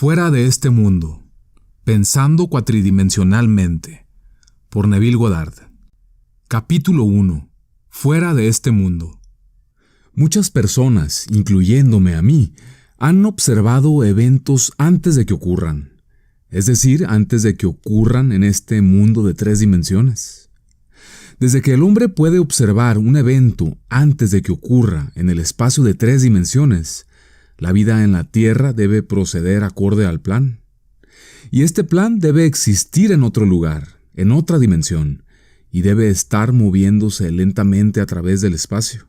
Fuera de este mundo, pensando cuatridimensionalmente, por Neville Goddard. Capítulo 1. Fuera de este mundo. Muchas personas, incluyéndome a mí, han observado eventos antes de que ocurran, es decir, antes de que ocurran en este mundo de 3 dimensiones. Desde que el hombre puede observar un evento antes de que ocurra en el espacio de 3 dimensiones, la vida en la Tierra debe proceder acorde al plan. Y este plan debe existir en otro lugar, en otra dimensión, y debe estar moviéndose lentamente a través del espacio.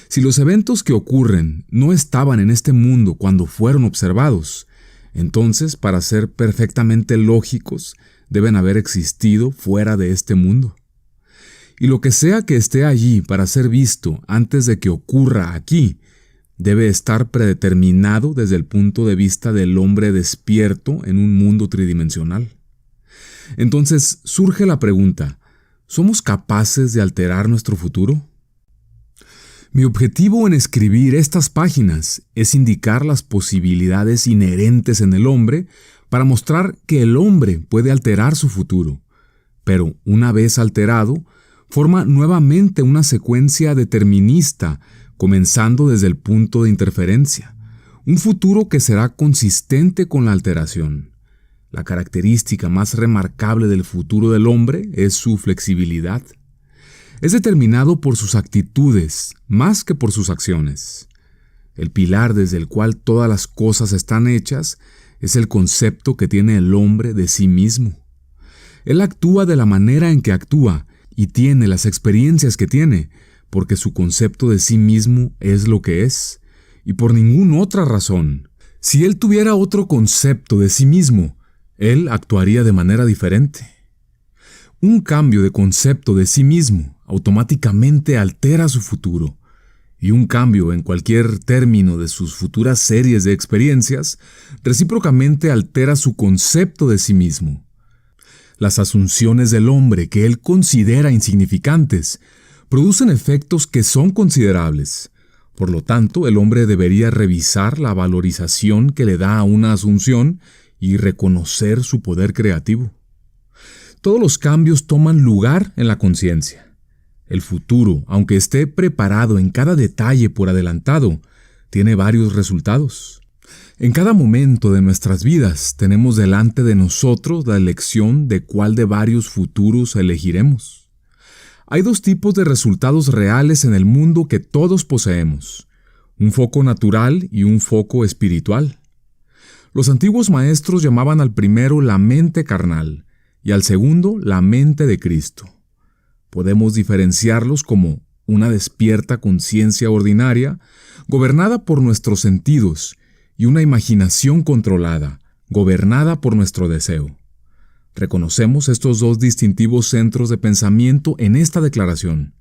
Si los eventos que ocurren no estaban en este mundo cuando fueron observados, entonces, para ser perfectamente lógicos, deben haber existido fuera de este mundo. Y lo que sea que esté allí para ser visto antes de que ocurra aquí, debe estar predeterminado desde el punto de vista del hombre despierto en un mundo tridimensional. Entonces surge la pregunta, ¿somos capaces de alterar nuestro futuro? Mi objetivo en escribir estas páginas es indicar las posibilidades inherentes en el hombre para mostrar que el hombre puede alterar su futuro, pero una vez alterado, forma nuevamente una secuencia determinista, comenzando desde el punto de interferencia, un futuro que será consistente con la alteración. La característica más remarcable del futuro del hombre es su flexibilidad. Es determinado por sus actitudes, más que por sus acciones. El pilar desde el cual todas las cosas están hechas es el concepto que tiene el hombre de sí mismo. Él actúa de la manera en que actúa y tiene las experiencias que tiene, porque su concepto de sí mismo es lo que es, y por ninguna otra razón. Si él tuviera otro concepto de sí mismo, él actuaría de manera diferente. Un cambio de concepto de sí mismo automáticamente altera su futuro, y un cambio en cualquier término de sus futuras series de experiencias recíprocamente altera su concepto de sí mismo. Las asunciones del hombre que él considera insignificantes producen efectos que son considerables. Por lo tanto, el hombre debería revisar la valorización que le da a una asunción y reconocer su poder creativo. Todos los cambios toman lugar en la conciencia. El futuro, aunque esté preparado en cada detalle por adelantado, tiene varios resultados. En cada momento de nuestras vidas tenemos delante de nosotros la elección de cuál de varios futuros elegiremos. Hay 2 tipos de resultados reales en el mundo que todos poseemos, un foco natural y un foco espiritual. Los antiguos maestros llamaban al primero la mente carnal y al segundo la mente de Cristo. Podemos diferenciarlos como una despierta conciencia ordinaria, gobernada por nuestros sentidos, y una imaginación controlada, gobernada por nuestro deseo. Reconocemos estos 2 distintivos centros de pensamiento en esta declaración.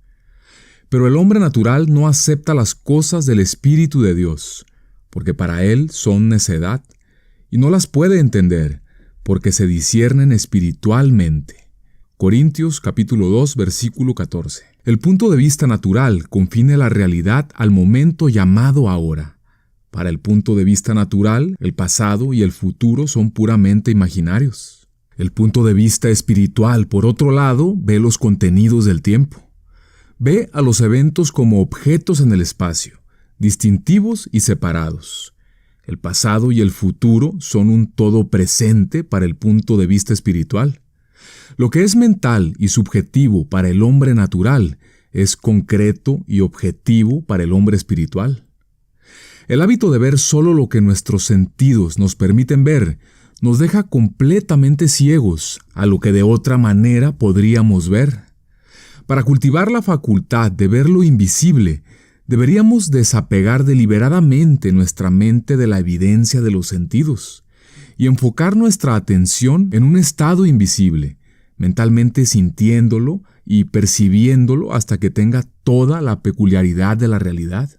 Pero el hombre natural no acepta las cosas del Espíritu de Dios, porque para él son necedad, y no las puede entender, porque se disciernen espiritualmente. Corintios capítulo 2, versículo 14. El punto de vista natural confine la realidad al momento llamado ahora. Para el punto de vista natural, el pasado y el futuro son puramente imaginarios. El punto de vista espiritual, por otro lado, ve los contenidos del tiempo. Ve a los eventos como objetos en el espacio, distintivos y separados. El pasado y el futuro son un todo presente para el punto de vista espiritual. Lo que es mental y subjetivo para el hombre natural es concreto y objetivo para el hombre espiritual. El hábito de ver solo lo que nuestros sentidos nos permiten ver nos deja completamente ciegos a lo que de otra manera podríamos ver. Para cultivar la facultad de ver lo invisible, deberíamos desapegar deliberadamente nuestra mente de la evidencia de los sentidos y enfocar nuestra atención en un estado invisible, mentalmente sintiéndolo y percibiéndolo hasta que tenga toda la peculiaridad de la realidad.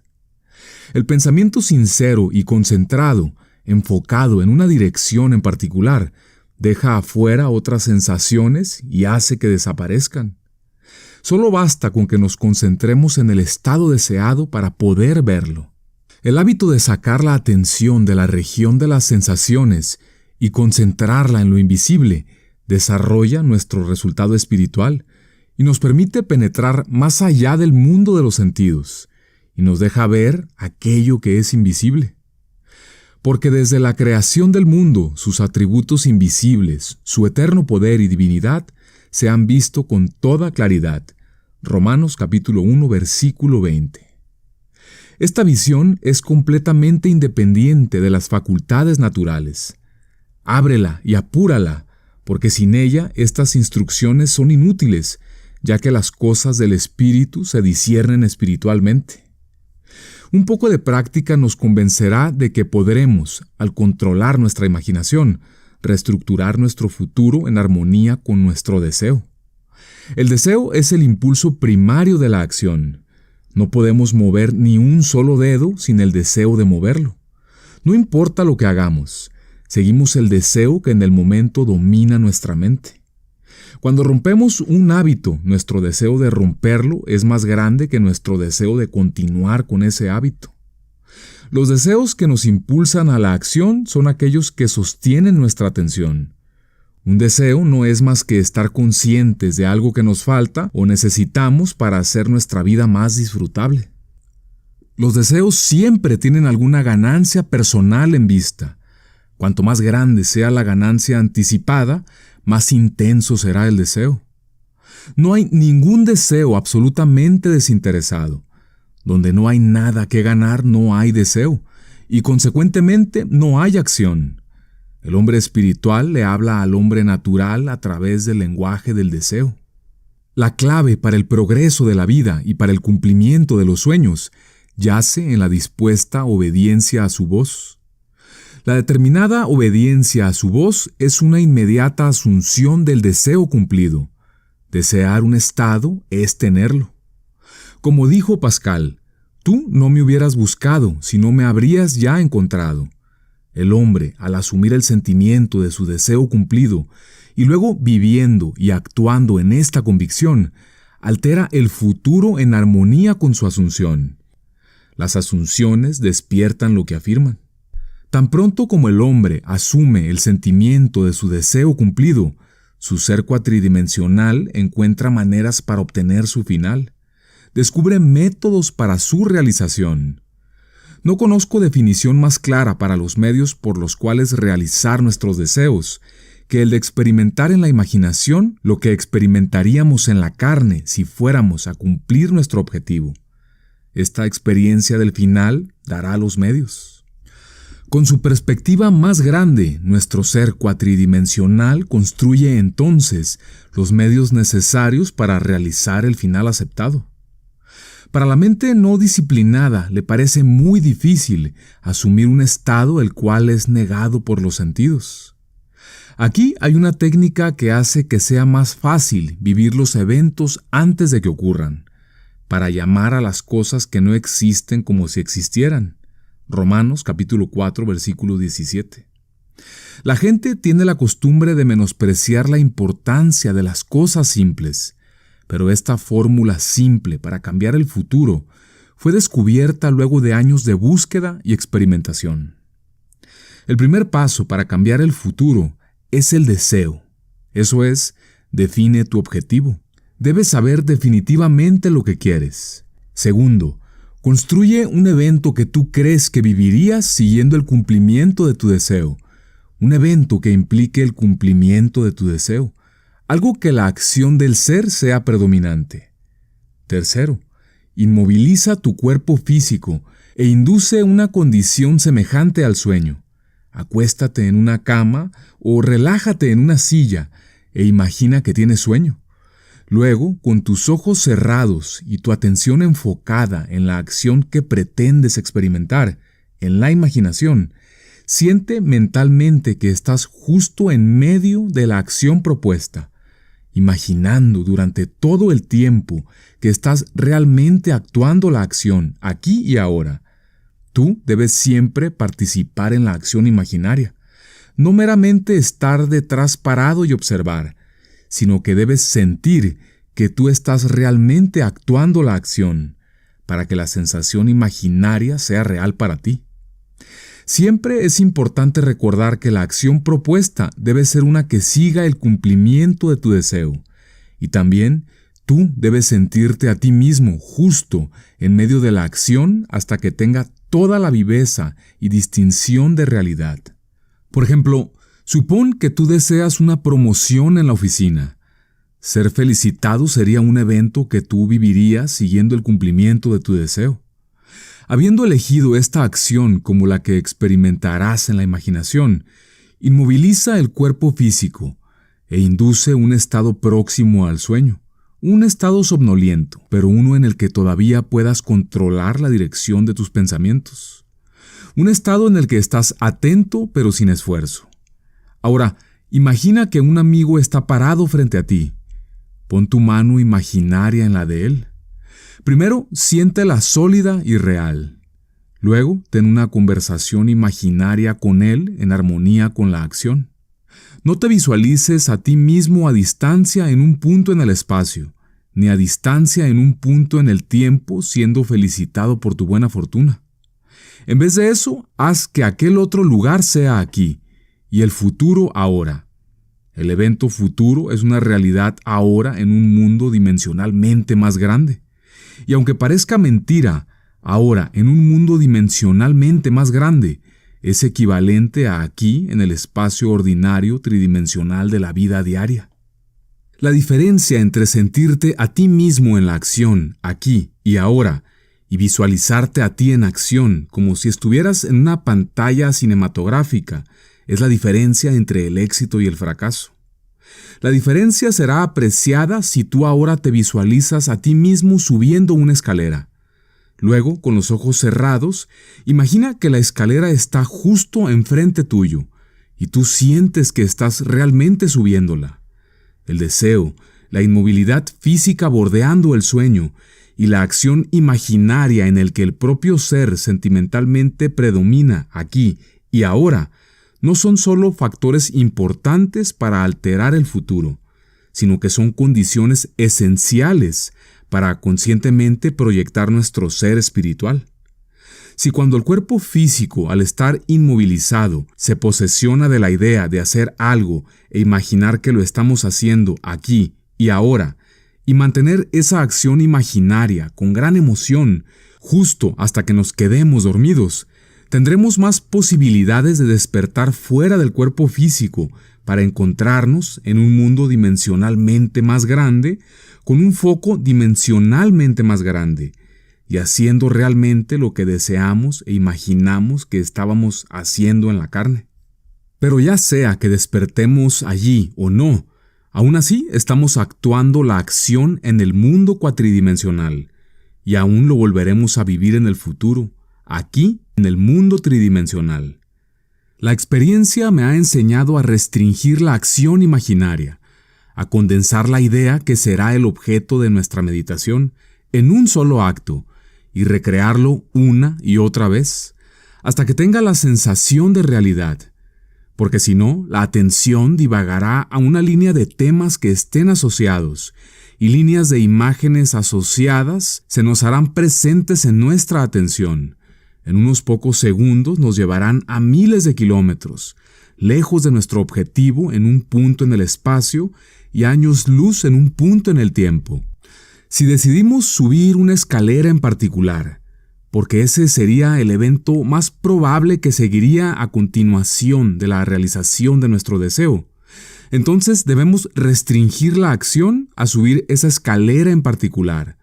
El pensamiento sincero y concentrado, enfocado en una dirección en particular, deja afuera otras sensaciones y hace que desaparezcan. Solo basta con que nos concentremos en el estado deseado para poder verlo. El hábito de sacar la atención de la región de las sensaciones y concentrarla en lo invisible desarrolla nuestro resultado espiritual y nos permite penetrar más allá del mundo de los sentidos y nos deja ver aquello que es invisible. Porque desde la creación del mundo, sus atributos invisibles, su eterno poder y divinidad se han visto con toda claridad. Romanos capítulo 1, versículo 20. Esta visión es completamente independiente de las facultades naturales. Ábrela y apúrala, porque sin ella estas instrucciones son inútiles, ya que las cosas del espíritu se disciernen espiritualmente. Un poco de práctica nos convencerá de que podremos, al controlar nuestra imaginación, reestructurar nuestro futuro en armonía con nuestro deseo. El deseo es el impulso primario de la acción. No podemos mover ni un solo dedo sin el deseo de moverlo. No importa lo que hagamos, seguimos el deseo que en el momento domina nuestra mente. Cuando rompemos un hábito, nuestro deseo de romperlo es más grande que nuestro deseo de continuar con ese hábito. Los deseos que nos impulsan a la acción son aquellos que sostienen nuestra atención. Un deseo no es más que estar conscientes de algo que nos falta o necesitamos para hacer nuestra vida más disfrutable. Los deseos siempre tienen alguna ganancia personal en vista. Cuanto más grande sea la ganancia anticipada, más intenso será el deseo. No hay ningún deseo absolutamente desinteresado. Donde no hay nada que ganar, no hay deseo, y consecuentemente no hay acción. El hombre espiritual le habla al hombre natural a través del lenguaje del deseo. La clave para el progreso de la vida y para el cumplimiento de los sueños yace en la dispuesta obediencia a su voz. La determinada obediencia a su voz es una inmediata asunción del deseo cumplido. Desear un estado es tenerlo. Como dijo Pascal, tú no me hubieras buscado si no me habrías ya encontrado. El hombre, al asumir el sentimiento de su deseo cumplido y luego viviendo y actuando en esta convicción, altera el futuro en armonía con su asunción. Las asunciones despiertan lo que afirman. Tan pronto como el hombre asume el sentimiento de su deseo cumplido, su ser cuatridimensional encuentra maneras para obtener su final. Descubre métodos para su realización. No conozco definición más clara para los medios por los cuales realizar nuestros deseos que el de experimentar en la imaginación lo que experimentaríamos en la carne si fuéramos a cumplir nuestro objetivo. Esta experiencia del final dará los medios. Con su perspectiva más grande, nuestro ser cuatridimensional construye entonces los medios necesarios para realizar el final aceptado. Para la mente no disciplinada le parece muy difícil asumir un estado el cual es negado por los sentidos. Aquí hay una técnica que hace que sea más fácil vivir los eventos antes de que ocurran, para llamar a las cosas que no existen como si existieran. Romanos capítulo 4, versículo 17. La gente tiene la costumbre de menospreciar la importancia de las cosas simples. Pero esta fórmula simple para cambiar el futuro fue descubierta luego de años de búsqueda y experimentación. El primer paso para cambiar el futuro es el deseo. Eso es, define tu objetivo. Debes saber definitivamente lo que quieres. Segundo, construye un evento que tú crees que vivirías siguiendo el cumplimiento de tu deseo. Un evento que implique el cumplimiento de tu deseo. Algo que la acción del ser sea predominante. Tercero, inmoviliza tu cuerpo físico e induce una condición semejante al sueño. Acuéstate en una cama o relájate en una silla e imagina que tienes sueño. Luego, con tus ojos cerrados y tu atención enfocada en la acción que pretendes experimentar, en la imaginación, siente mentalmente que estás justo en medio de la acción propuesta, imaginando durante todo el tiempo que estás realmente actuando la acción aquí y ahora. Tú debes siempre participar en la acción imaginaria, no meramente estar detrás parado y observar, sino que debes sentir que tú estás realmente actuando la acción. para que la sensación imaginaria sea real para ti. Siempre es importante recordar que la acción propuesta debe ser una que siga el cumplimiento de tu deseo, y también tú debes sentirte a ti mismo justo en medio de la acción hasta que tenga toda la viveza y distinción de realidad. Por ejemplo, supón que tú deseas una promoción en la oficina. Ser felicitado sería un evento que tú vivirías siguiendo el cumplimiento de tu deseo. Habiendo elegido esta acción como la que experimentarás en la imaginación, inmoviliza el cuerpo físico e induce un estado próximo al sueño, un estado somnoliento, pero uno en el que todavía puedas controlar la dirección de tus pensamientos. Un estado en el que estás atento pero sin esfuerzo. Ahora, imagina que un amigo está parado frente a ti. Pon tu mano imaginaria en la de él. Primero, siéntela sólida y real. Luego, ten una conversación imaginaria con él en armonía con la acción. No te visualices a ti mismo a distancia en un punto en el espacio, ni a distancia en un punto en el tiempo siendo felicitado por tu buena fortuna. En vez de eso, haz que aquel otro lugar sea aquí, y el futuro ahora. El evento futuro es una realidad ahora en un mundo dimensionalmente más grande. Y aunque parezca mentira, ahora en un mundo dimensionalmente más grande, es equivalente a aquí en el espacio ordinario tridimensional de la vida diaria. La diferencia entre sentirte a ti mismo en la acción, aquí y ahora, y visualizarte a ti en acción como si estuvieras en una pantalla cinematográfica, es la diferencia entre el éxito y el fracaso. La diferencia será apreciada si tú ahora te visualizas a ti mismo subiendo una escalera. Luego, con los ojos cerrados, imagina que la escalera está justo enfrente tuyo y tú sientes que estás realmente subiéndola. El deseo, la inmovilidad física bordeando el sueño y la acción imaginaria en el que el propio ser sentimentalmente predomina aquí y ahora no son solo factores importantes para alterar el futuro, sino que son condiciones esenciales para conscientemente proyectar nuestro ser espiritual. Si cuando el cuerpo físico, al estar inmovilizado, se posesiona de la idea de hacer algo e imaginar que lo estamos haciendo aquí y ahora, y mantener esa acción imaginaria con gran emoción, justo hasta que nos quedemos dormidos, tendremos más posibilidades de despertar fuera del cuerpo físico para encontrarnos en un mundo dimensionalmente más grande, con un foco dimensionalmente más grande, y haciendo realmente lo que deseamos e imaginamos que estábamos haciendo en la carne. Pero ya sea que despertemos allí o no, aún así estamos actuando la acción en el mundo cuatridimensional, y aún lo volveremos a vivir en el futuro, aquí en el mundo tridimensional. La experiencia me ha enseñado a restringir la acción imaginaria, a condensar la idea que será el objeto de nuestra meditación en un solo acto y recrearlo una y otra vez, hasta que tenga la sensación de realidad, porque si no, la atención divagará a una línea de temas que estén asociados, y líneas de imágenes asociadas se nos harán presentes en nuestra atención. En unos pocos segundos nos llevarán a miles de kilómetros, lejos de nuestro objetivo en un punto en el espacio y años luz en un punto en el tiempo. Si decidimos subir una escalera en particular, porque ese sería el evento más probable que seguiría a continuación de la realización de nuestro deseo, entonces debemos restringir la acción a subir esa escalera en particular.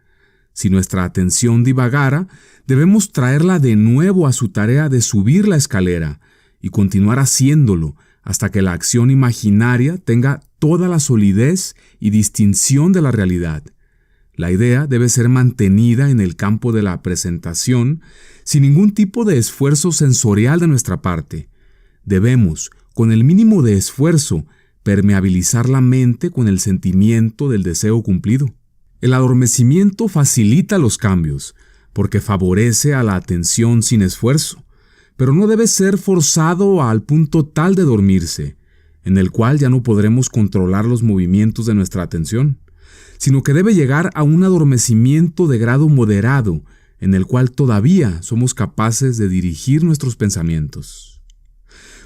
Si nuestra atención divagara, debemos traerla de nuevo a su tarea de subir la escalera y continuar haciéndolo hasta que la acción imaginaria tenga toda la solidez y distinción de la realidad. La idea debe ser mantenida en el campo de la presentación sin ningún tipo de esfuerzo sensorial de nuestra parte. Debemos, con el mínimo de esfuerzo, permeabilizar la mente con el sentimiento del deseo cumplido. El adormecimiento facilita los cambios, porque favorece a la atención sin esfuerzo, pero no debe ser forzado al punto tal de dormirse, en el cual ya no podremos controlar los movimientos de nuestra atención, sino que debe llegar a un adormecimiento de grado moderado, en el cual todavía somos capaces de dirigir nuestros pensamientos.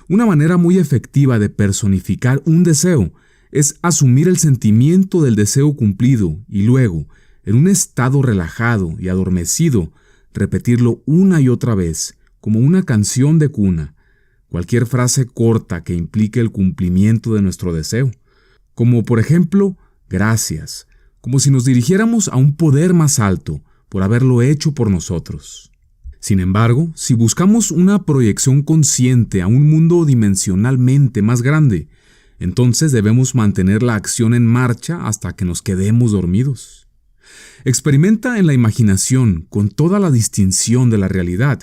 Una manera muy efectiva de personificar un deseo es asumir el sentimiento del deseo cumplido y luego, en un estado relajado y adormecido, repetirlo una y otra vez, como una canción de cuna, cualquier frase corta que implique el cumplimiento de nuestro deseo, como por ejemplo, gracias, como si nos dirigiéramos a un poder más alto por haberlo hecho por nosotros. Sin embargo, si buscamos una proyección consciente a un mundo dimensionalmente más grande, entonces debemos mantener la acción en marcha hasta que nos quedemos dormidos. Experimenta en la imaginación, con toda la distinción de la realidad,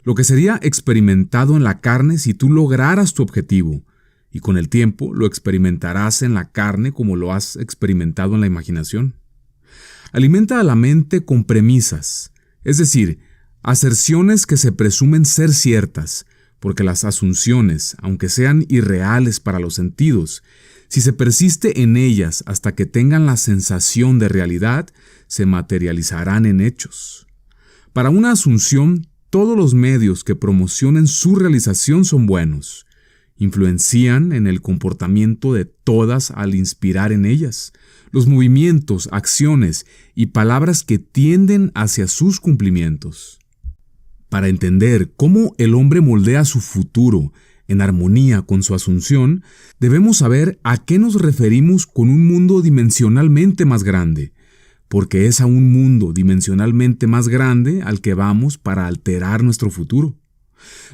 lo que sería experimentado en la carne si tú lograras tu objetivo, y con el tiempo lo experimentarás en la carne como lo has experimentado en la imaginación. Alimenta a la mente con premisas, es decir, aserciones que se presumen ser ciertas, porque las asunciones, aunque sean irreales para los sentidos, si se persiste en ellas hasta que tengan la sensación de realidad, se materializarán en hechos. Para una asunción, todos los medios que promocionen su realización son buenos. Influencian en el comportamiento de todas al inspirar en ellas los movimientos, acciones y palabras que tienden hacia sus cumplimientos. Para entender cómo el hombre moldea su futuro en armonía con su asunción, debemos saber a qué nos referimos con un mundo dimensionalmente más grande, porque es a un mundo dimensionalmente más grande al que vamos para alterar nuestro futuro.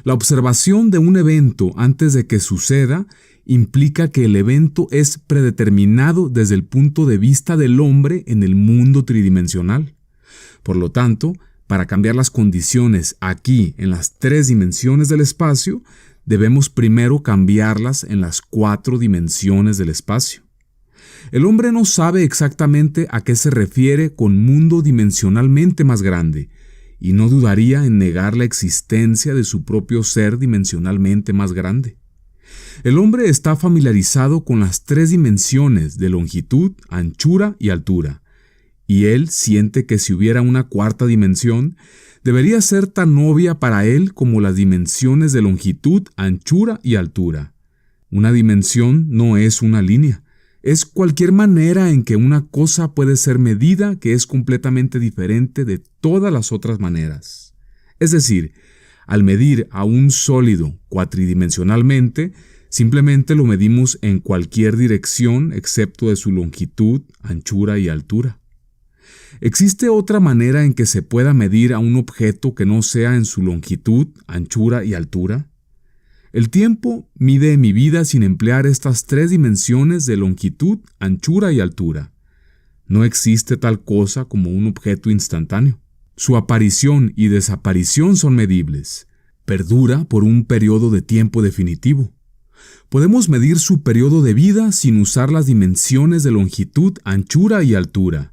La observación de un evento antes de que suceda implica que el evento es predeterminado desde el punto de vista del hombre en el mundo tridimensional. Por lo tanto, para cambiar las condiciones aquí en las 3 dimensiones del espacio, debemos primero cambiarlas en las 4 dimensiones del espacio. El hombre no sabe exactamente a qué se refiere con mundo dimensionalmente más grande, y no dudaría en negar la existencia de su propio ser dimensionalmente más grande. El hombre está familiarizado con las 3 dimensiones de longitud, anchura y altura, y él siente que si hubiera una 4ª dimensión, debería ser tan obvia para él como las dimensiones de longitud, anchura y altura. Una dimensión no es una línea, es cualquier manera en que una cosa puede ser medida que es completamente diferente de todas las otras maneras. Es decir, al medir a un sólido cuatridimensionalmente, simplemente lo medimos en cualquier dirección excepto de su longitud, anchura y altura. ¿Existe otra manera en que se pueda medir a un objeto que no sea en su longitud, anchura y altura? El tiempo mide mi vida sin emplear estas 3 dimensiones de longitud, anchura y altura. No existe tal cosa como un objeto instantáneo. Su aparición y desaparición son medibles. Perdura por un periodo de tiempo definitivo. Podemos medir su periodo de vida sin usar las dimensiones de longitud, anchura y altura.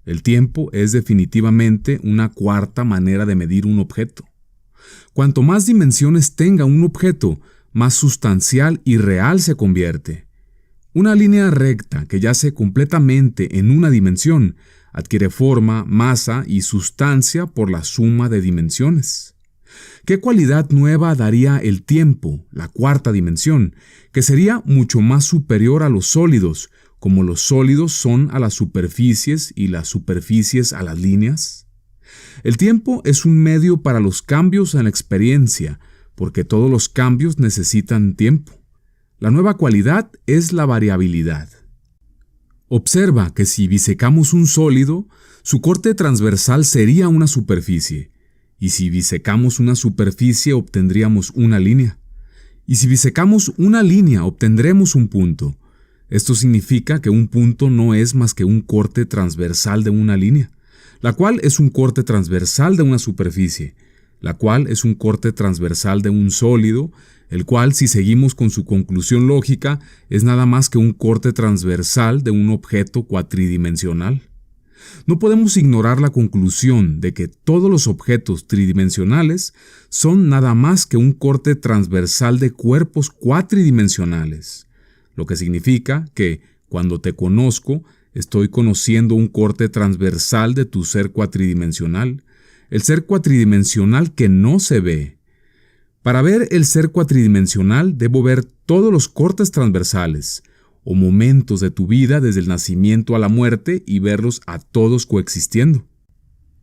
El tiempo es definitivamente una 4ª manera de medir un objeto. Cuanto más dimensiones tenga un objeto, más sustancial y real se convierte. Una línea recta que yace completamente en una dimensión adquiere forma, masa y sustancia por la suma de dimensiones. ¿Qué cualidad nueva daría el tiempo, la 4ª dimensión, que sería mucho más superior a los sólidos, como los sólidos son a las superficies y las superficies a las líneas? El tiempo es un medio para los cambios en la experiencia, porque todos los cambios necesitan tiempo. La nueva cualidad es la variabilidad. Observa que si bisecamos un sólido, su corte transversal sería una superficie, y si bisecamos una superficie obtendríamos una línea, y si bisecamos una línea obtendremos un punto. Esto significa que un punto no es más que un corte transversal de una línea, la cual es un corte transversal de una superficie, la cual es un corte transversal de un sólido, el cual, si seguimos con su conclusión lógica, es nada más que un corte transversal de un objeto cuatridimensional. No podemos ignorar la conclusión de que todos los objetos tridimensionales son nada más que un corte transversal de cuerpos cuatridimensionales, lo que significa que, cuando te conozco, estoy conociendo un corte transversal de tu ser cuatridimensional, el ser cuatridimensional que no se ve. Para ver el ser cuatridimensional debo ver todos los cortes transversales, o momentos de tu vida desde el nacimiento a la muerte y verlos a todos coexistiendo.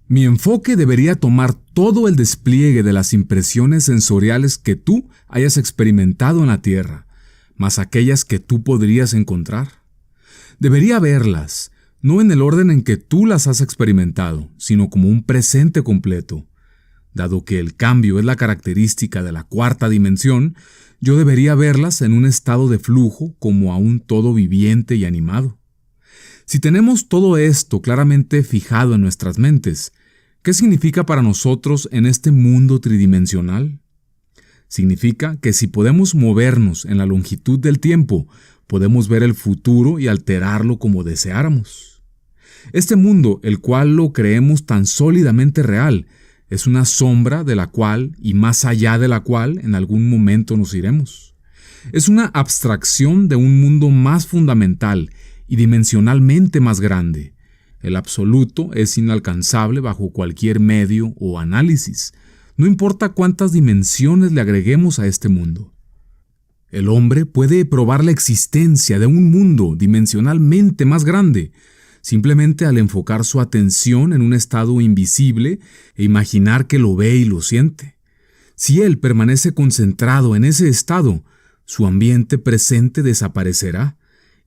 Mi enfoque debería tomar todo el despliegue de las impresiones sensoriales que tú hayas experimentado en la Tierra, más aquellas que tú podrías encontrar. Debería verlas, no en el orden en que tú las has experimentado, sino como un presente completo. Dado que el cambio es la característica de la cuarta dimensión, yo debería verlas en un estado de flujo como a un todo viviente y animado. Si tenemos todo esto claramente fijado en nuestras mentes, ¿qué significa para nosotros en este mundo tridimensional? Significa que si podemos movernos en la longitud del tiempo, podemos ver el futuro y alterarlo como deseáramos. Este mundo, el cual lo creemos tan sólidamente real, es una sombra de la cual y más allá de la cual en algún momento nos iremos. Es una abstracción de un mundo más fundamental y dimensionalmente más grande. El absoluto es inalcanzable bajo cualquier medio o análisis, no importa cuántas dimensiones le agreguemos a este mundo. El hombre puede probar la existencia de un mundo dimensionalmente más grande, simplemente al enfocar su atención en un estado invisible e imaginar que lo ve y lo siente. Si él permanece concentrado en ese estado, su ambiente presente desaparecerá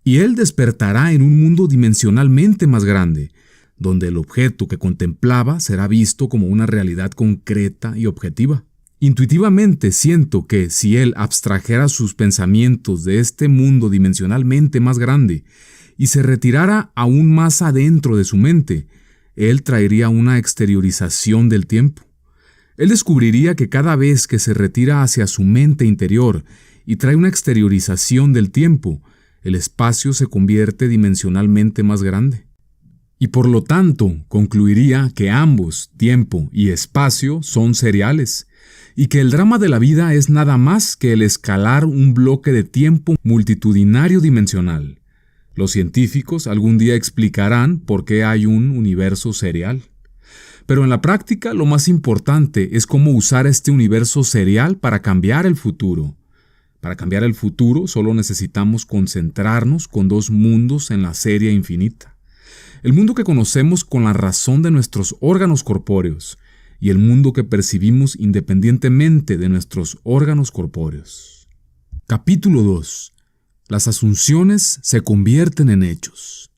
y él despertará en un mundo dimensionalmente más grande, donde el objeto que contemplaba será visto como una realidad concreta y objetiva. Intuitivamente siento que si él abstrajera sus pensamientos de este mundo dimensionalmente más grande y se retirara aún más adentro de su mente, él traería una exteriorización del tiempo. Él descubriría que cada vez que se retira hacia su mente interior y trae una exteriorización del tiempo, el espacio se convierte dimensionalmente más grande. Y por lo tanto, concluiría que ambos, tiempo y espacio, son seriales, y que el drama de la vida es nada más que el escalar un bloque de tiempo multitudinario dimensional. Los científicos algún día explicarán por qué hay un universo serial. Pero en la práctica lo más importante es cómo usar este universo serial para cambiar el futuro. Para cambiar el futuro solo necesitamos concentrarnos con dos mundos en la serie infinita. El mundo que conocemos con la razón de nuestros órganos corpóreos y el mundo que percibimos independientemente de nuestros órganos corpóreos. Capítulo 2. Las asunciones se convierten en hechos.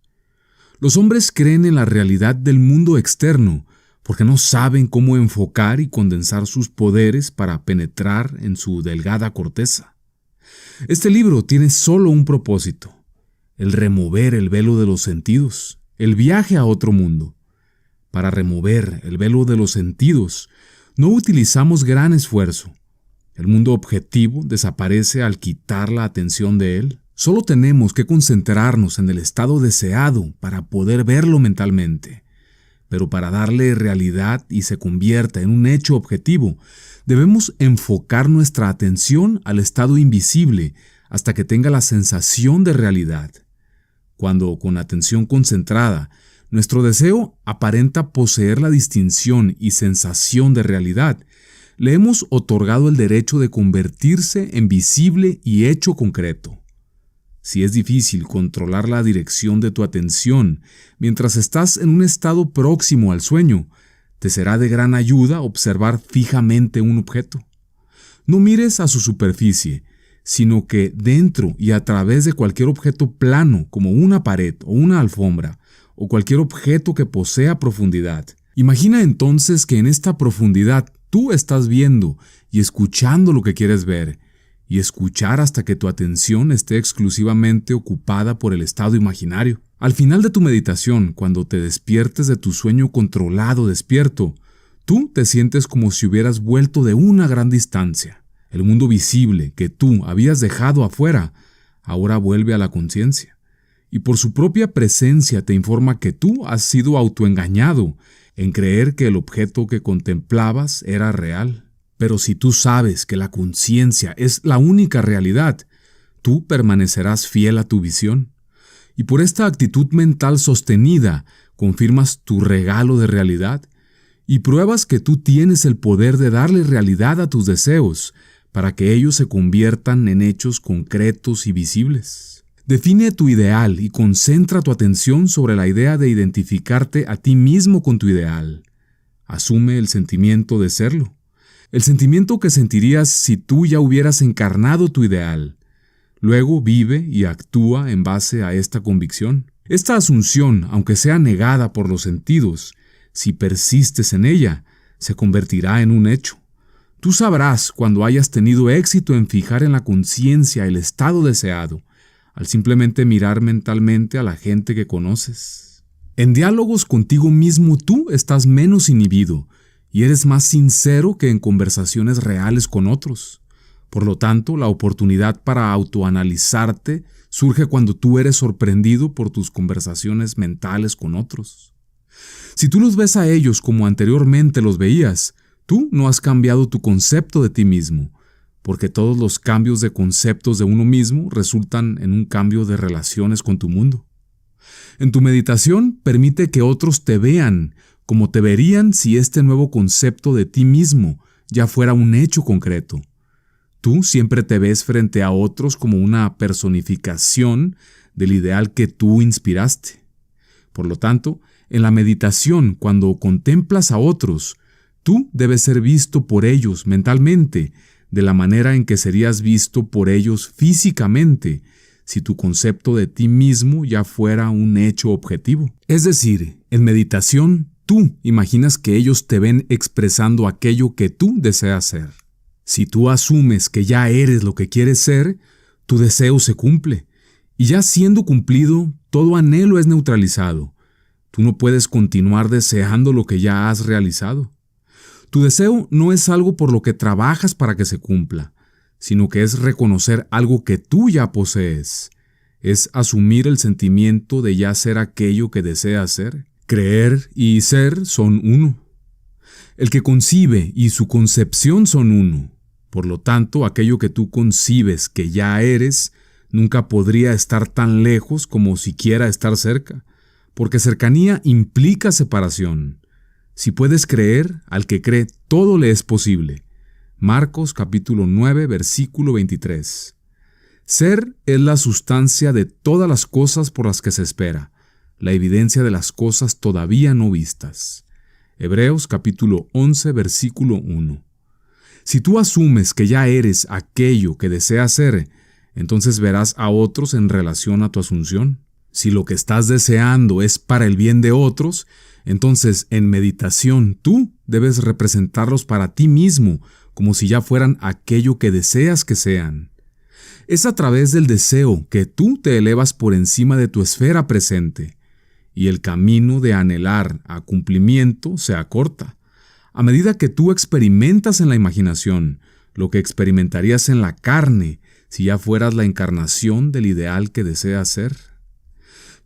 Los hombres creen en la realidad del mundo externo porque no saben cómo enfocar y condensar sus poderes para penetrar en su delgada corteza. Este libro tiene solo un propósito: el remover el velo de los sentidos, el viaje a otro mundo. Para remover el velo de los sentidos, no utilizamos gran esfuerzo. El mundo objetivo desaparece al quitar la atención de él. Solo tenemos que concentrarnos en el estado deseado para poder verlo mentalmente. Pero para darle realidad y se convierta en un hecho objetivo, debemos enfocar nuestra atención al estado invisible hasta que tenga la sensación de realidad. Cuando, con atención concentrada, nuestro deseo aparenta poseer la distinción y sensación de realidad, le hemos otorgado el derecho de convertirse en visible y hecho concreto. Si es difícil controlar la dirección de tu atención mientras estás en un estado próximo al sueño, te será de gran ayuda observar fijamente un objeto. No mires a su superficie, sino que dentro y a través de cualquier objeto plano como una pared o una alfombra, o cualquier objeto que posea profundidad. Imagina entonces que en esta profundidad tú estás viendo y escuchando lo que quieres ver, y escuchar hasta que tu atención esté exclusivamente ocupada por el estado imaginario. Al final de tu meditación, cuando te despiertes de tu sueño controlado despierto, tú te sientes como si hubieras vuelto de una gran distancia. El mundo visible que tú habías dejado afuera, ahora vuelve a la conciencia. Y por su propia presencia te informa que tú has sido autoengañado en creer que el objeto que contemplabas era real. Pero si tú sabes que la conciencia es la única realidad, tú permanecerás fiel a tu visión. Y por esta actitud mental sostenida, confirmas tu regalo de realidad y pruebas que tú tienes el poder de darle realidad a tus deseos para que ellos se conviertan en hechos concretos y visibles. Define tu ideal y concentra tu atención sobre la idea de identificarte a ti mismo con tu ideal. Asume el sentimiento de serlo, el sentimiento que sentirías si tú ya hubieras encarnado tu ideal. Luego vive y actúa en base a esta convicción. Esta asunción, aunque sea negada por los sentidos, si persistes en ella, se convertirá en un hecho. Tú sabrás cuando hayas tenido éxito en fijar en la conciencia el estado deseado, al simplemente mirar mentalmente a la gente que conoces. En diálogos contigo mismo tú estás menos inhibido y eres más sincero que en conversaciones reales con otros. Por lo tanto, la oportunidad para autoanalizarte surge cuando tú eres sorprendido por tus conversaciones mentales con otros. Si tú los ves a ellos como anteriormente los veías, tú no has cambiado tu concepto de ti mismo, porque todos los cambios de conceptos de uno mismo resultan en un cambio de relaciones con tu mundo. En tu meditación, permite que otros te vean como te verían si este nuevo concepto de ti mismo ya fuera un hecho concreto. Tú siempre te ves frente a otros como una personificación del ideal que tú inspiraste. Por lo tanto, en la meditación, cuando contemplas a otros, tú debes ser visto por ellos mentalmente, de la manera en que serías visto por ellos físicamente, si tu concepto de ti mismo ya fuera un hecho objetivo. Es decir, en meditación, tú imaginas que ellos te ven expresando aquello que tú deseas ser. Si tú asumes que ya eres lo que quieres ser, tu deseo se cumple, y ya siendo cumplido, todo anhelo es neutralizado. Tú no puedes continuar deseando lo que ya has realizado. Tu deseo no es algo por lo que trabajas para que se cumpla, sino que es reconocer algo que tú ya posees. Es asumir el sentimiento de ya ser aquello que deseas ser. Creer y ser son uno. El que concibe y su concepción son uno. Por lo tanto, aquello que tú concibes que ya eres, nunca podría estar tan lejos como siquiera estar cerca, porque cercanía implica separación. Si puedes creer, al que cree todo le es posible. Marcos capítulo 9, versículo 23. Ser es la sustancia de todas las cosas por las que se espera, la evidencia de las cosas todavía no vistas. Hebreos capítulo 11, versículo 1. Si tú asumes que ya eres aquello que deseas ser, entonces verás a otros en relación a tu asunción. Si lo que estás deseando es para el bien de otros, entonces en meditación tú debes representarlos para ti mismo como si ya fueran aquello que deseas que sean. Es a través del deseo que tú te elevas por encima de tu esfera presente, y el camino de anhelar a cumplimiento se acorta. A medida que tú experimentas en la imaginación lo que experimentarías en la carne si ya fueras la encarnación del ideal que deseas ser.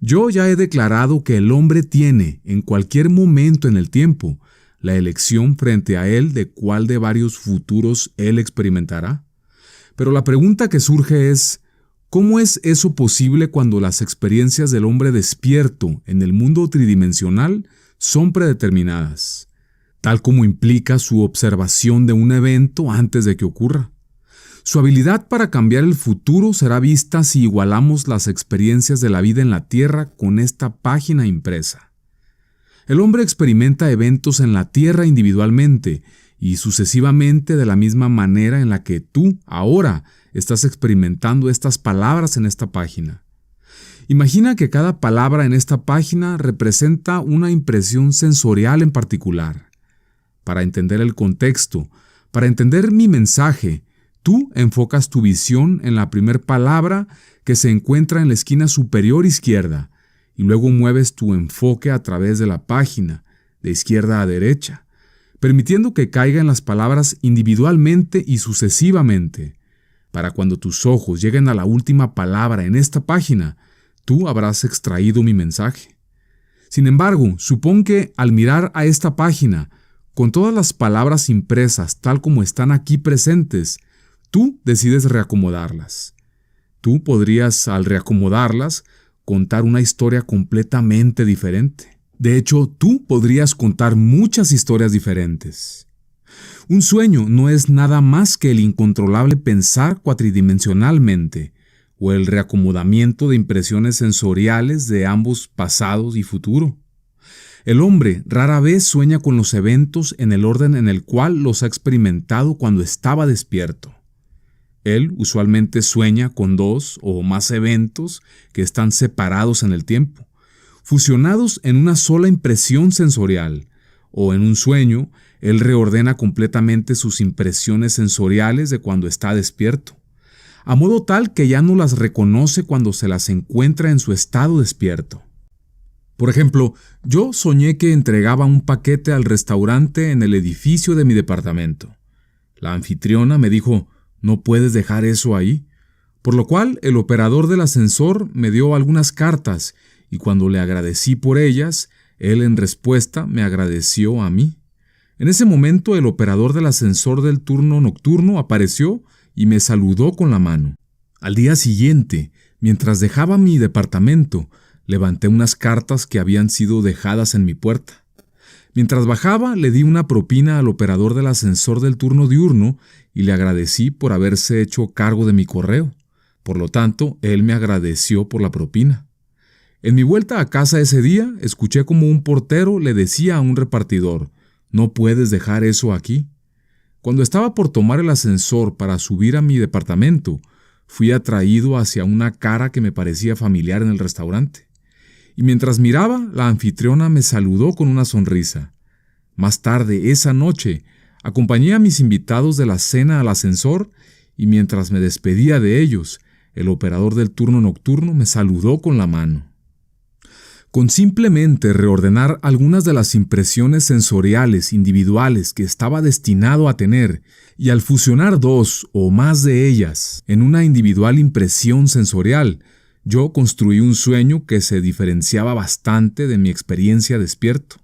Yo ya he declarado que el hombre tiene, en cualquier momento en el tiempo, la elección frente a él de cuál de varios futuros él experimentará. Pero la pregunta que surge es, ¿cómo es eso posible cuando las experiencias del hombre despierto en el mundo tridimensional son predeterminadas, tal como implica su observación de un evento antes de que ocurra? Su habilidad para cambiar el futuro será vista si igualamos las experiencias de la vida en la Tierra con esta página impresa. El hombre experimenta eventos en la Tierra individualmente y sucesivamente de la misma manera en la que tú, ahora, estás experimentando estas palabras en esta página. Imagina que cada palabra en esta página representa una impresión sensorial en particular. Para entender el contexto, para entender mi mensaje, tú enfocas tu visión en la primer palabra que se encuentra en la esquina superior izquierda y luego mueves tu enfoque a través de la página, de izquierda a derecha, permitiendo que caigan las palabras individualmente y sucesivamente. Para cuando tus ojos lleguen a la última palabra en esta página, tú habrás extraído mi mensaje. Sin embargo, supón que al mirar a esta página, con todas las palabras impresas tal como están aquí presentes, tú decides reacomodarlas. Tú podrías, al reacomodarlas, contar una historia completamente diferente. De hecho, tú podrías contar muchas historias diferentes. Un sueño no es nada más que el incontrolable pensar cuatridimensionalmente, o el reacomodamiento de impresiones sensoriales de ambos pasados y futuro. El hombre rara vez sueña con los eventos en el orden en el cual los ha experimentado cuando estaba despierto. Él usualmente sueña con dos o más eventos que están separados en el tiempo, fusionados en una sola impresión sensorial, o en un sueño, él reordena completamente sus impresiones sensoriales de cuando está despierto, a modo tal que ya no las reconoce cuando se las encuentra en su estado despierto. Por ejemplo, yo soñé que entregaba un paquete al restaurante en el edificio de mi departamento. La anfitriona me dijo, «No puedes dejar eso ahí», por lo cual el operador del ascensor me dio algunas cartas y cuando le agradecí por ellas, él en respuesta me agradeció a mí. En ese momento el operador del ascensor del turno nocturno apareció y me saludó con la mano. Al día siguiente, mientras dejaba mi departamento, levanté unas cartas que habían sido dejadas en mi puerta. Mientras bajaba, le di una propina al operador del ascensor del turno diurno y le agradecí por haberse hecho cargo de mi correo. Por lo tanto, él me agradeció por la propina. En mi vuelta a casa ese día, escuché como un portero le decía a un repartidor, «No puedes dejar eso aquí». Cuando estaba por tomar el ascensor para subir a mi departamento, fui atraído hacia una cara que me parecía familiar en el restaurante. Y mientras miraba, la anfitriona me saludó con una sonrisa. Más tarde, esa noche, acompañé a mis invitados de la cena al ascensor y mientras me despedía de ellos, el operador del turno nocturno me saludó con la mano. Con simplemente reordenar algunas de las impresiones sensoriales individuales que estaba destinado a tener y al fusionar dos o más de ellas en una individual impresión sensorial, yo construí un sueño que se diferenciaba bastante de mi experiencia despierto.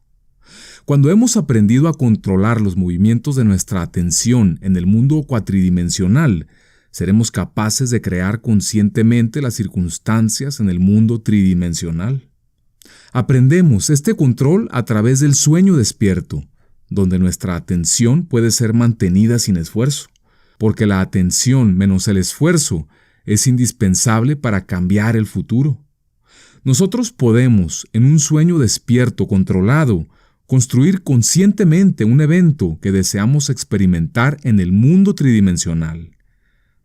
Cuando hemos aprendido a controlar los movimientos de nuestra atención en el mundo cuatridimensional, seremos capaces de crear conscientemente las circunstancias en el mundo tridimensional. Aprendemos este control a través del sueño despierto, donde nuestra atención puede ser mantenida sin esfuerzo, porque la atención menos el esfuerzo es indispensable para cambiar el futuro. Nosotros podemos, en un sueño despierto controlado, construir conscientemente un evento que deseamos experimentar en el mundo tridimensional.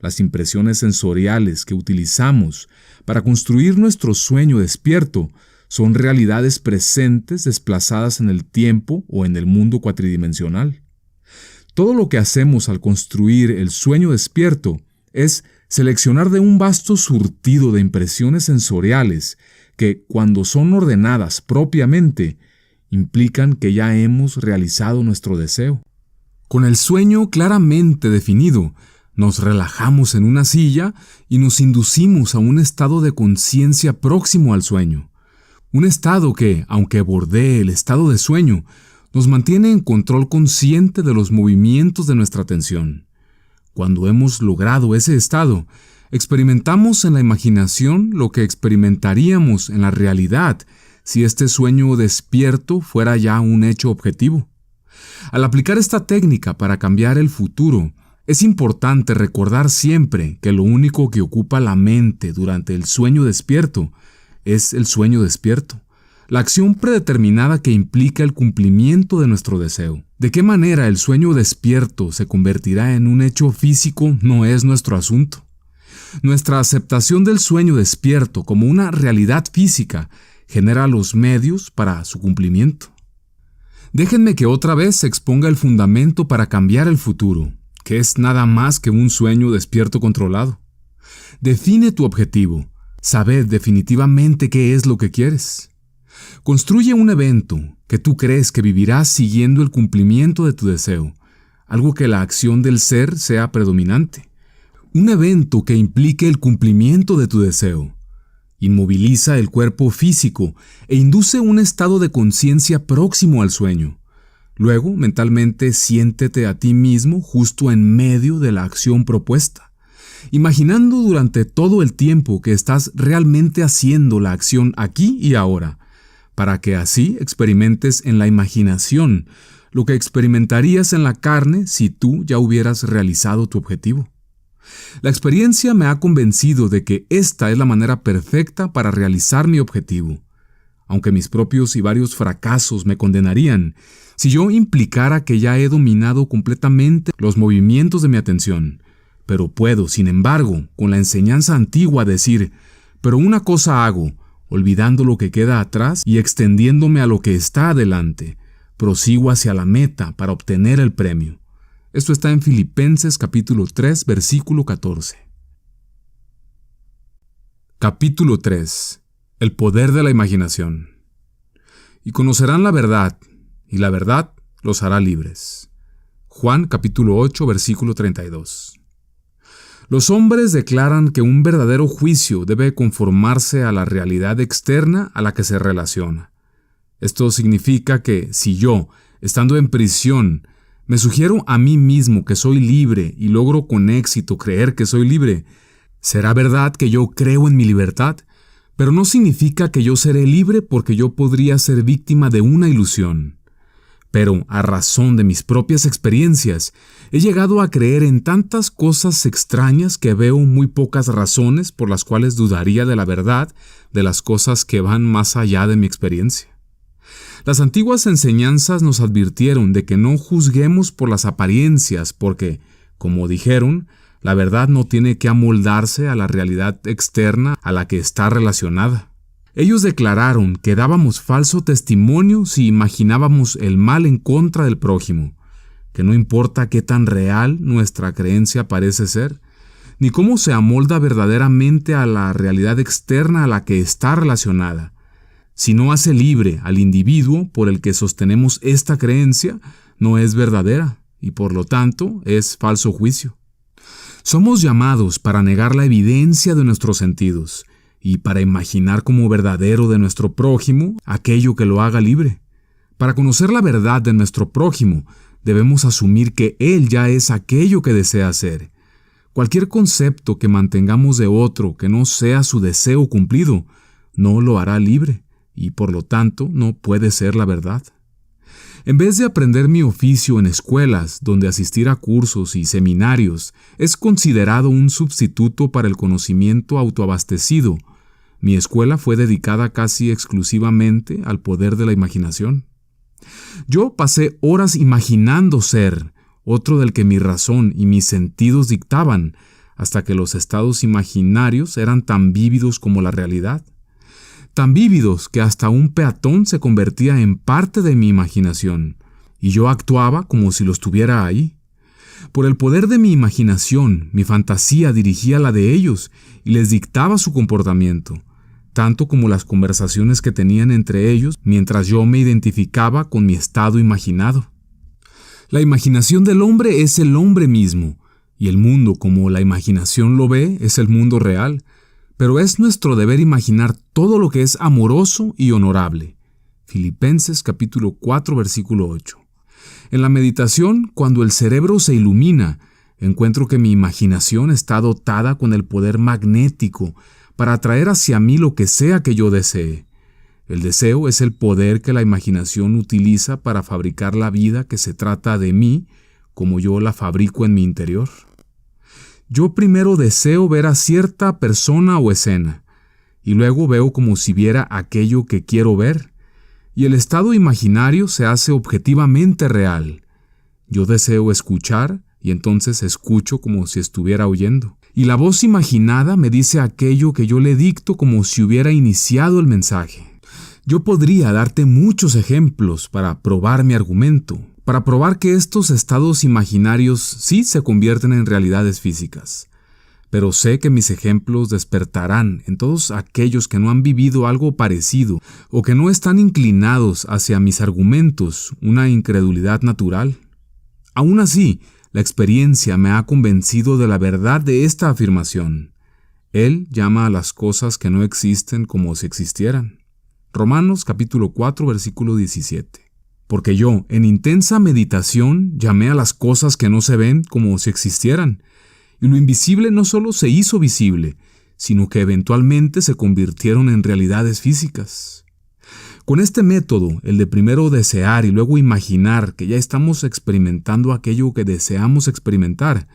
Las impresiones sensoriales que utilizamos para construir nuestro sueño despierto son realidades presentes desplazadas en el tiempo o en el mundo cuatridimensional. Todo lo que hacemos al construir el sueño despierto es seleccionar de un vasto surtido de impresiones sensoriales que, cuando son ordenadas propiamente, implican que ya hemos realizado nuestro deseo. Con el sueño claramente definido, nos relajamos en una silla y nos inducimos a un estado de conciencia próximo al sueño. Un estado que, aunque bordee el estado de sueño, nos mantiene en control consciente de los movimientos de nuestra atención. Cuando hemos logrado ese estado, experimentamos en la imaginación lo que experimentaríamos en la realidad si este sueño despierto fuera ya un hecho objetivo. Al aplicar esta técnica para cambiar el futuro, es importante recordar siempre que lo único que ocupa la mente durante el sueño despierto es el sueño despierto, la acción predeterminada que implica el cumplimiento de nuestro deseo. De qué manera el sueño despierto se convertirá en un hecho físico no es nuestro asunto. Nuestra aceptación del sueño despierto como una realidad física genera los medios para su cumplimiento. Déjenme que otra vez exponga el fundamento para cambiar el futuro, que es nada más que un sueño despierto controlado. Define tu objetivo. Sabed definitivamente qué es lo que quieres. Construye un evento que tú crees que vivirás siguiendo el cumplimiento de tu deseo, algo que la acción del ser sea predominante. Un evento que implique el cumplimiento de tu deseo. Inmoviliza el cuerpo físico e induce un estado de conciencia próximo al sueño. Luego, mentalmente, siéntete a ti mismo justo en medio de la acción propuesta, imaginando durante todo el tiempo que estás realmente haciendo la acción aquí y ahora, para que así experimentes en la imaginación lo que experimentarías en la carne si tú ya hubieras realizado tu objetivo. La experiencia me ha convencido de que esta es la manera perfecta para realizar mi objetivo, aunque mis propios y varios fracasos me condenarían si yo implicara que ya he dominado completamente los movimientos de mi atención. Pero puedo, sin embargo, con la enseñanza antigua decir, pero una cosa hago, olvidando lo que queda atrás y extendiéndome a lo que está adelante, prosigo hacia la meta para obtener el premio. Esto está en Filipenses capítulo 3, versículo 14. Capítulo 3. El poder de la imaginación. Y conocerán la verdad, y la verdad los hará libres. Juan capítulo 8, versículo 32. Los hombres declaran que un verdadero juicio debe conformarse a la realidad externa a la que se relaciona. Esto significa que si yo, estando en prisión, me sugiero a mí mismo que soy libre y logro con éxito creer que soy libre, será verdad que yo creo en mi libertad, pero no significa que yo seré libre porque yo podría ser víctima de una ilusión. Pero, a razón de mis propias experiencias, he llegado a creer en tantas cosas extrañas que veo muy pocas razones por las cuales dudaría de la verdad de las cosas que van más allá de mi experiencia. Las antiguas enseñanzas nos advirtieron de que no juzguemos por las apariencias porque, como dijeron, la verdad no tiene que amoldarse a la realidad externa a la que está relacionada. Ellos declararon que dábamos falso testimonio si imaginábamos el mal en contra del prójimo, que no importa qué tan real nuestra creencia parece ser, ni cómo se amolda verdaderamente a la realidad externa a la que está relacionada. Si no hace libre al individuo por el que sostenemos esta creencia, no es verdadera y por lo tanto es falso juicio. Somos llamados para negar la evidencia de nuestros sentidos y para imaginar como verdadero de nuestro prójimo aquello que lo haga libre. Para conocer la verdad de nuestro prójimo, debemos asumir que él ya es aquello que desea ser. Cualquier concepto que mantengamos de otro que no sea su deseo cumplido, no lo hará libre y por lo tanto no puede ser la verdad. En vez de aprender mi oficio en escuelas donde asistir a cursos y seminarios es considerado un sustituto para el conocimiento autoabastecido, mi escuela fue dedicada casi exclusivamente al poder de la imaginación. Yo pasé horas imaginando ser otro del que mi razón y mis sentidos dictaban, hasta que los estados imaginarios eran tan vívidos como la realidad. Tan vívidos que hasta un peatón se convertía en parte de mi imaginación, y yo actuaba como si lo estuviera ahí. Por el poder de mi imaginación, mi fantasía dirigía la de ellos y les dictaba su comportamiento, tanto como las conversaciones que tenían entre ellos mientras yo me identificaba con mi estado imaginado. La imaginación del hombre es el hombre mismo, y el mundo como la imaginación lo ve es el mundo real, pero es nuestro deber imaginar todo lo que es amoroso y honorable. Filipenses capítulo 4, versículo 8. En la meditación, cuando el cerebro se ilumina, encuentro que mi imaginación está dotada con el poder magnético para atraer hacia mí lo que sea que yo desee. El deseo es el poder que la imaginación utiliza para fabricar la vida que se trata de mí, como yo la fabrico en mi interior. Yo primero deseo ver a cierta persona o escena, y luego veo como si viera aquello que quiero ver, y el estado imaginario se hace objetivamente real. Yo deseo escuchar, y entonces escucho como si estuviera oyendo. Y la voz imaginada me dice aquello que yo le dicto como si hubiera iniciado el mensaje. Yo podría darte muchos ejemplos para probar mi argumento, para probar que estos estados imaginarios sí se convierten en realidades físicas. Pero sé que mis ejemplos despertarán en todos aquellos que no han vivido algo parecido o que no están inclinados hacia mis argumentos una incredulidad natural. Aún así, la experiencia me ha convencido de la verdad de esta afirmación. Él llama a las cosas que no existen como si existieran. Romanos capítulo 4, versículo 17. Porque yo, en intensa meditación, llamé a las cosas que no se ven como si existieran, y lo invisible no solo se hizo visible, sino que eventualmente se convirtieron en realidades físicas. Con este método, el de primero desear y luego imaginar que ya estamos experimentando aquello que deseamos experimentar,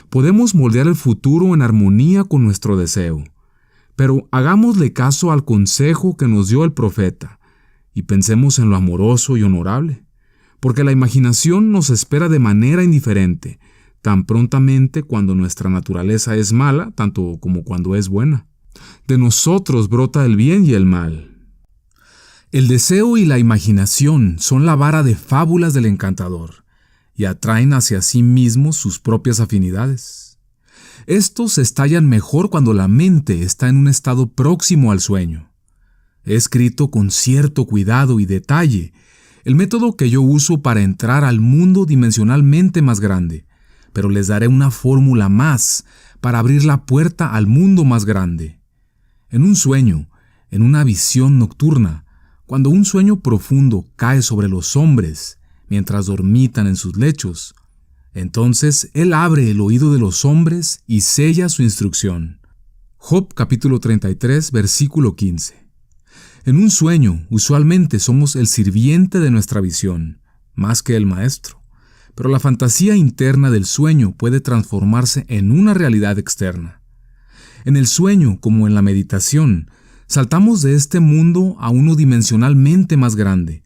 podemos moldear el futuro en armonía con nuestro deseo. Pero hagámosle caso al consejo que nos dio el profeta y pensemos en lo amoroso y honorable, porque la imaginación nos espera de manera indiferente, tan prontamente cuando nuestra naturaleza es mala, tanto como cuando es buena. De nosotros brota el bien y el mal. El deseo y la imaginación son la vara de fábulas del encantador y atraen hacia sí mismos sus propias afinidades. Estos estallan mejor cuando la mente está en un estado próximo al sueño. He escrito con cierto cuidado y detalle el método que yo uso para entrar al mundo dimensionalmente más grande, pero les daré una fórmula más para abrir la puerta al mundo más grande. En un sueño, en una visión nocturna, cuando un sueño profundo cae sobre los hombres mientras dormitan en sus lechos, entonces Él abre el oído de los hombres y sella su instrucción. Job capítulo 33, versículo 15. En un sueño, usualmente somos el sirviente de nuestra visión, más que el maestro, pero la fantasía interna del sueño puede transformarse en una realidad externa. En el sueño, como en la meditación, saltamos de este mundo a uno dimensionalmente más grande,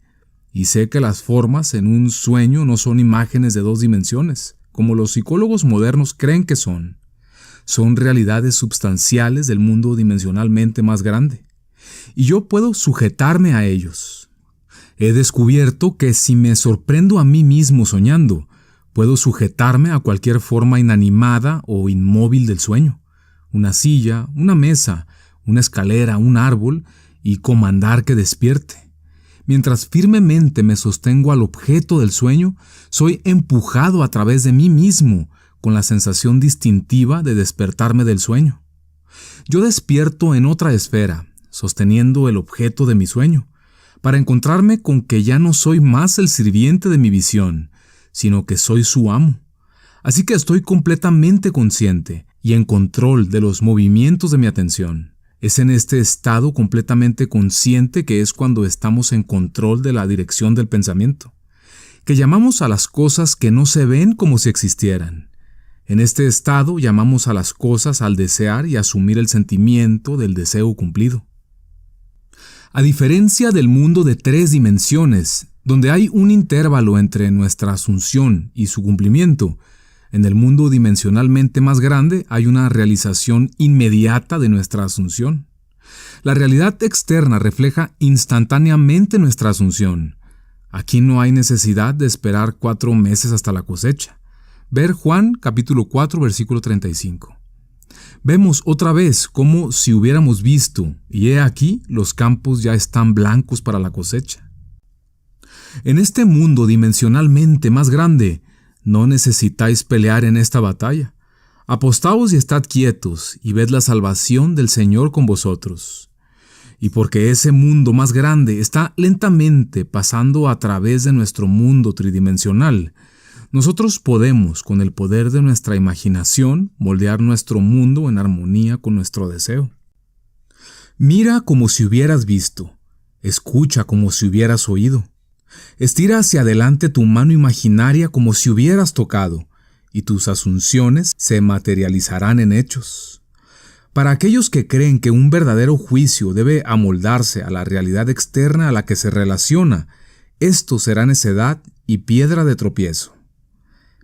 y sé que las formas en un sueño no son imágenes de 2 dimensiones, como los psicólogos modernos creen que son. Son realidades substanciales del mundo dimensionalmente más grande, y yo puedo sujetarme a ellos. He descubierto que si me sorprendo a mí mismo soñando, puedo sujetarme a cualquier forma inanimada o inmóvil del sueño, una silla, una mesa, una escalera, un árbol, y comandar que despierte. Mientras firmemente me sostengo al objeto del sueño, soy empujado a través de mí mismo, con la sensación distintiva de despertarme del sueño. Yo despierto en otra esfera, sosteniendo el objeto de mi sueño, para encontrarme con que ya no soy más el sirviente de mi visión, sino que soy su amo. Así que estoy completamente consciente y en control de los movimientos de mi atención. Es en este estado completamente consciente que es cuando estamos en control de la dirección del pensamiento, que llamamos a las cosas que no se ven como si existieran. En este estado llamamos a las cosas al desear y asumir el sentimiento del deseo cumplido. A diferencia del mundo de 3 dimensiones, donde hay un intervalo entre nuestra asunción y su cumplimiento, en el mundo dimensionalmente más grande hay una realización inmediata de nuestra asunción. La realidad externa refleja instantáneamente nuestra asunción. Aquí no hay necesidad de esperar 4 meses hasta la cosecha. Ver Juan capítulo 4 versículo 35. Vemos otra vez como si hubiéramos visto, y he aquí los campos ya están blancos para la cosecha. En este mundo dimensionalmente más grande, no necesitáis pelear en esta batalla. Apostaos y estad quietos, y ved la salvación del Señor con vosotros. Y porque ese mundo más grande está lentamente pasando a través de nuestro mundo tridimensional, nosotros podemos, con el poder de nuestra imaginación, moldear nuestro mundo en armonía con nuestro deseo. Mira como si hubieras visto, escucha como si hubieras oído. Estira hacia adelante tu mano imaginaria como si hubieras tocado, y tus asunciones se materializarán en hechos. Para aquellos que creen que un verdadero juicio debe amoldarse a la realidad externa a la que se relaciona, esto será necedad y piedra de tropiezo.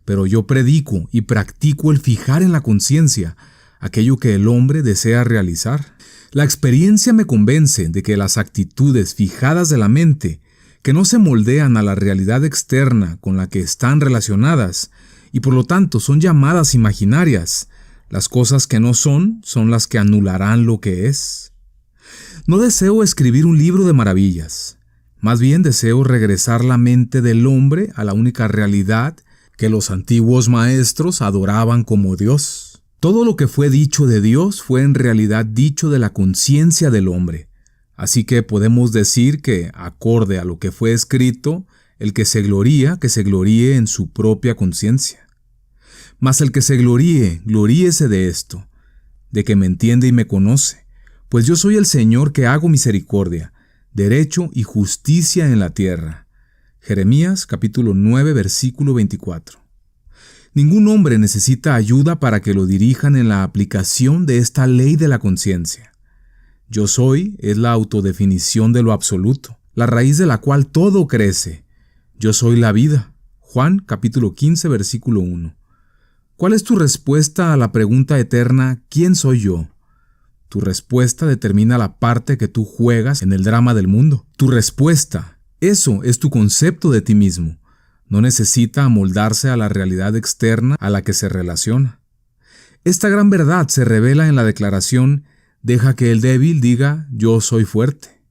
Pero yo predico y practico el fijar en la conciencia aquello que el hombre desea realizar. La experiencia me convence de que las actitudes fijadas de la mente, que no se moldean a la realidad externa con la que están relacionadas, y por lo tanto son llamadas imaginarias, las cosas que no son las que anularán lo que es. No deseo escribir un libro de maravillas, más bien deseo regresar la mente del hombre a la única realidad que los antiguos maestros adoraban como Dios. Todo lo que fue dicho de Dios fue en realidad dicho de la conciencia del hombre. Así que podemos decir que, acorde a lo que fue escrito, el que se gloríe en su propia conciencia. Mas el que se gloríese de esto, de que me entiende y me conoce, pues yo soy el Señor que hago misericordia, derecho y justicia en la tierra. Jeremías capítulo 9, versículo 24. Ningún hombre necesita ayuda para que lo dirijan en la aplicación de esta ley de la conciencia. Yo soy es la autodefinición de lo absoluto, la raíz de la cual todo crece. Yo soy la vida. Juan capítulo 15, versículo 1. ¿Cuál es tu respuesta a la pregunta eterna ¿quién soy yo? Tu respuesta determina la parte que tú juegas en el drama del mundo. Tu respuesta, eso es tu concepto de ti mismo. No necesita amoldarse a la realidad externa a la que se relaciona. Esta gran verdad se revela en la declaración «Deja que el débil diga, yo soy fuerte».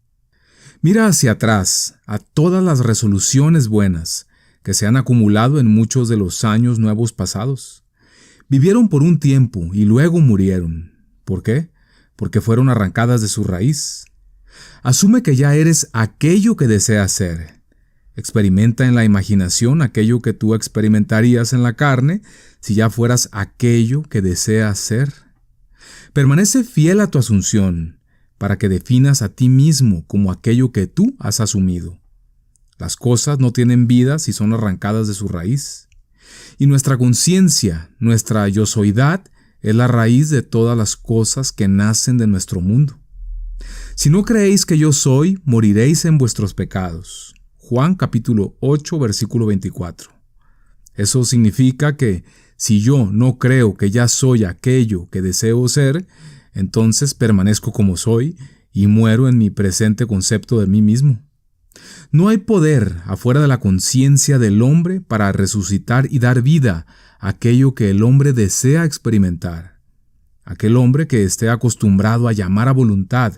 Mira hacia atrás a todas las resoluciones buenas que se han acumulado en muchos de los años nuevos pasados. Vivieron por un tiempo y luego murieron. ¿Por qué? Porque fueron arrancadas de su raíz. Asume que ya eres aquello que deseas ser. Experimenta en la imaginación aquello que tú experimentarías en la carne si ya fueras aquello que deseas ser. Permanece fiel a tu asunción para que definas a ti mismo como aquello que tú has asumido. Las cosas no tienen vida si son arrancadas de su raíz. Y nuestra conciencia, nuestra yo-soidad, es la raíz de todas las cosas que nacen de nuestro mundo. Si no creéis que yo soy, moriréis en vuestros pecados. Juan capítulo 8, versículo 24. Eso significa que si yo no creo que ya soy aquello que deseo ser, entonces permanezco como soy y muero en mi presente concepto de mí mismo. No hay poder afuera de la conciencia del hombre para resucitar y dar vida a aquello que el hombre desea experimentar. Aquel hombre que esté acostumbrado a llamar a voluntad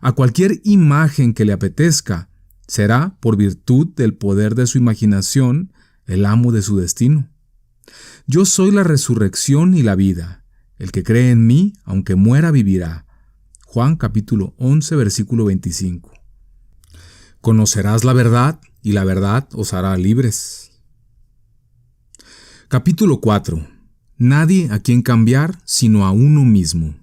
a cualquier imagen que le apetezca, será, por virtud del poder de su imaginación, el amo de su destino. Yo soy la resurrección y la vida. El que cree en mí, aunque muera, vivirá. Juan capítulo 11, versículo 25. Conocerás la verdad, y la verdad os hará libres. Capítulo 4. Nadie a quien cambiar, sino a uno mismo.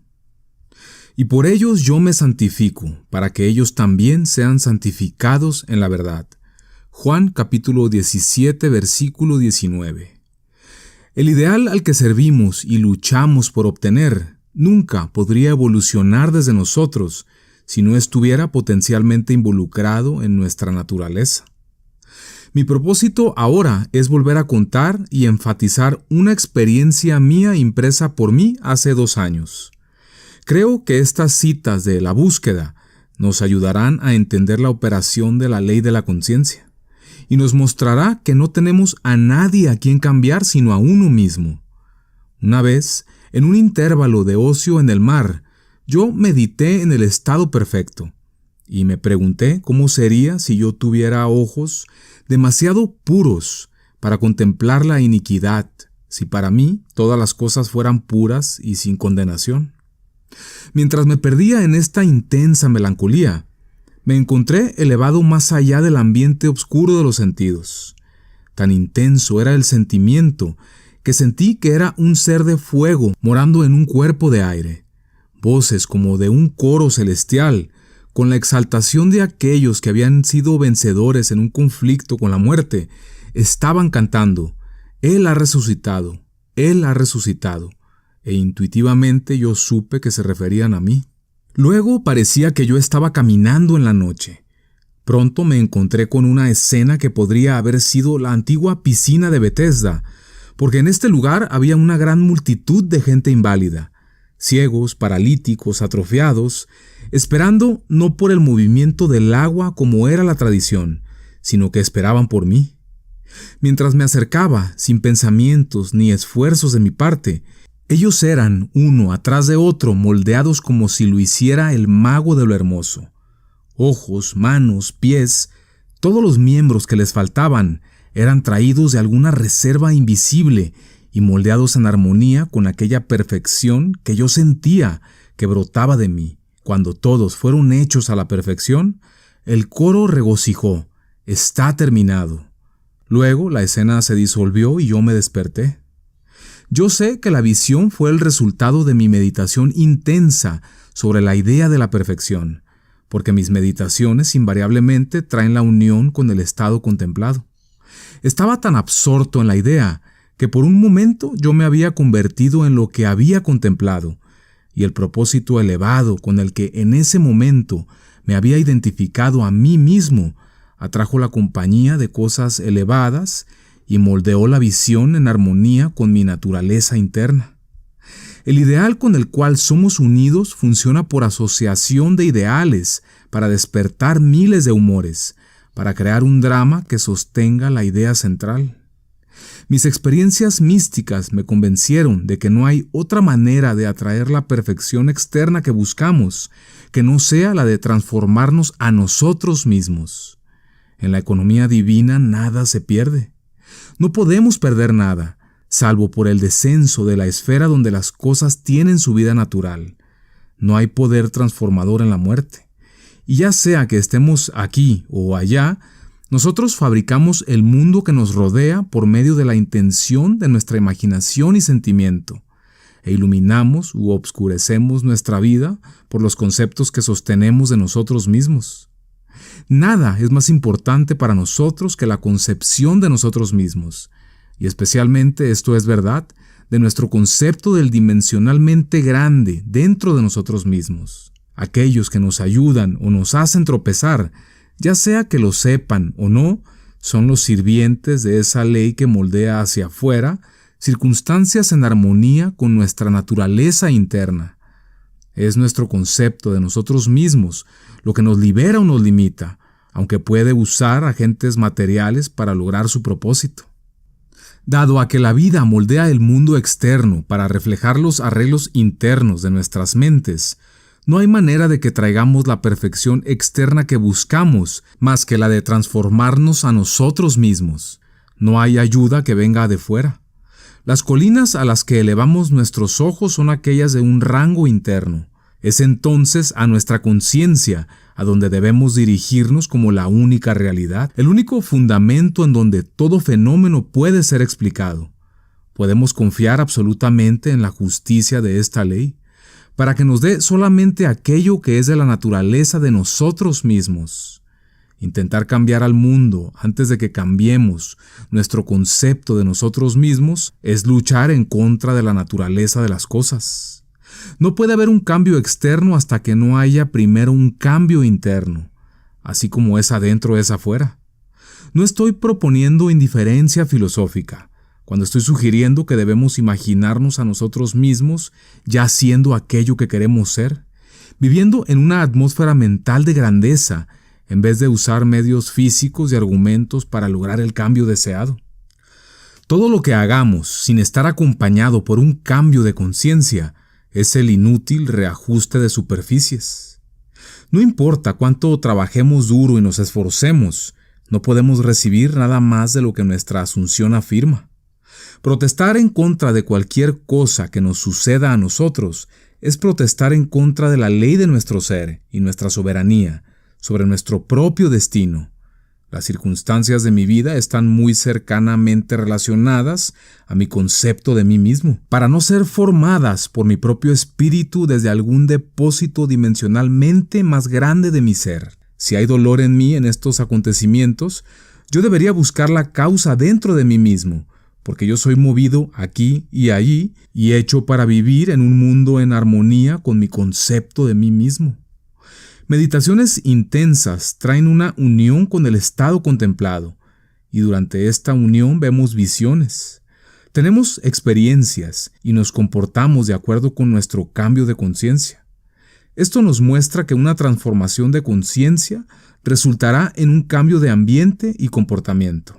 Y por ellos yo me santifico, para que ellos también sean santificados en la verdad. Juan capítulo 17, versículo 19. El ideal al que servimos y luchamos por obtener nunca podría evolucionar desde nosotros si no estuviera potencialmente involucrado en nuestra naturaleza. Mi propósito ahora es volver a contar y enfatizar una experiencia mía impresa por mí hace 2 años. Creo que estas citas de la búsqueda nos ayudarán a entender la operación de la ley de la conciencia y nos mostrará que no tenemos a nadie a quien cambiar sino a uno mismo. Una vez, en un intervalo de ocio en el mar, yo medité en el estado perfecto y me pregunté cómo sería si yo tuviera ojos demasiado puros para contemplar la iniquidad, si para mí todas las cosas fueran puras y sin condenación. Mientras me perdía en esta intensa melancolía, me encontré elevado más allá del ambiente oscuro de los sentidos. Tan intenso era el sentimiento que sentí que era un ser de fuego morando en un cuerpo de aire. Voces como de un coro celestial, con la exaltación de aquellos que habían sido vencedores en un conflicto con la muerte, estaban cantando, «Él ha resucitado, Él ha resucitado», e intuitivamente yo supe que se referían a mí. Luego parecía que yo estaba caminando en la noche. Pronto me encontré con una escena que podría haber sido la antigua piscina de Bethesda, porque en este lugar había una gran multitud de gente inválida, ciegos, paralíticos, atrofiados, esperando no por el movimiento del agua como era la tradición, sino que esperaban por mí. Mientras me acercaba, sin pensamientos ni esfuerzos de mi parte, ellos eran, uno atrás de otro, moldeados como si lo hiciera el mago de lo hermoso. Ojos, manos, pies, todos los miembros que les faltaban eran traídos de alguna reserva invisible y moldeados en armonía con aquella perfección que yo sentía que brotaba de mí. Cuando todos fueron hechos a la perfección, el coro regocijó, «Está terminado». Luego la escena se disolvió y yo me desperté. Yo sé que la visión fue el resultado de mi meditación intensa sobre la idea de la perfección, porque mis meditaciones invariablemente traen la unión con el estado contemplado. Estaba tan absorto en la idea que por un momento yo me había convertido en lo que había contemplado, y el propósito elevado con el que en ese momento me había identificado a mí mismo atrajo la compañía de cosas elevadas y moldeó la visión en armonía con mi naturaleza interna. El ideal con el cual somos unidos funciona por asociación de ideales para despertar miles de humores, para crear un drama que sostenga la idea central. Mis experiencias místicas me convencieron de que no hay otra manera de atraer la perfección externa que buscamos que no sea la de transformarnos a nosotros mismos. En la economía divina nada se pierde. No podemos perder nada, salvo por el descenso de la esfera donde las cosas tienen su vida natural. No hay poder transformador en la muerte. Y ya sea que estemos aquí o allá, nosotros fabricamos el mundo que nos rodea por medio de la intención de nuestra imaginación y sentimiento, e iluminamos u obscurecemos nuestra vida por los conceptos que sostenemos de nosotros mismos. Nada es más importante para nosotros que la concepción de nosotros mismos, y especialmente esto es verdad de nuestro concepto del dimensionalmente grande dentro de nosotros mismos. Aquellos que nos ayudan o nos hacen tropezar, ya sea que lo sepan o no, son los sirvientes de esa ley que moldea hacia afuera circunstancias en armonía con nuestra naturaleza interna. Es nuestro concepto de nosotros mismos lo que nos libera o nos limita, aunque puede usar agentes materiales para lograr su propósito. Dado a que la vida moldea el mundo externo para reflejar los arreglos internos de nuestras mentes, no hay manera de que traigamos la perfección externa que buscamos más que la de transformarnos a nosotros mismos. No hay ayuda que venga de fuera. Las colinas a las que elevamos nuestros ojos son aquellas de un rango interno. Es entonces a nuestra conciencia a donde debemos dirigirnos como la única realidad, el único fundamento en donde todo fenómeno puede ser explicado. Podemos confiar absolutamente en la justicia de esta ley, para que nos dé solamente aquello que es de la naturaleza de nosotros mismos. Intentar cambiar al mundo antes de que cambiemos nuestro concepto de nosotros mismos es luchar en contra de la naturaleza de las cosas. No puede haber un cambio externo hasta que no haya primero un cambio interno, así como es adentro es afuera. No estoy proponiendo indiferencia filosófica cuando estoy sugiriendo que debemos imaginarnos a nosotros mismos ya siendo aquello que queremos ser, viviendo en una atmósfera mental de grandeza, en vez de usar medios físicos y argumentos para lograr el cambio deseado. Todo lo que hagamos sin estar acompañado por un cambio de conciencia es el inútil reajuste de superficies. No importa cuánto trabajemos duro y nos esforcemos, no podemos recibir nada más de lo que nuestra asunción afirma. Protestar en contra de cualquier cosa que nos suceda a nosotros es protestar en contra de la ley de nuestro ser y nuestra soberanía sobre nuestro propio destino. Las circunstancias de mi vida están muy cercanamente relacionadas a mi concepto de mí mismo, para no ser formadas por mi propio espíritu desde algún depósito dimensionalmente más grande de mi ser. Si hay dolor en mí en estos acontecimientos, yo debería buscar la causa dentro de mí mismo, porque yo soy movido aquí y allí y hecho para vivir en un mundo en armonía con mi concepto de mí mismo. Meditaciones intensas traen una unión con el estado contemplado, y durante esta unión vemos visiones. Tenemos experiencias y nos comportamos de acuerdo con nuestro cambio de conciencia. Esto nos muestra que una transformación de conciencia resultará en un cambio de ambiente y comportamiento.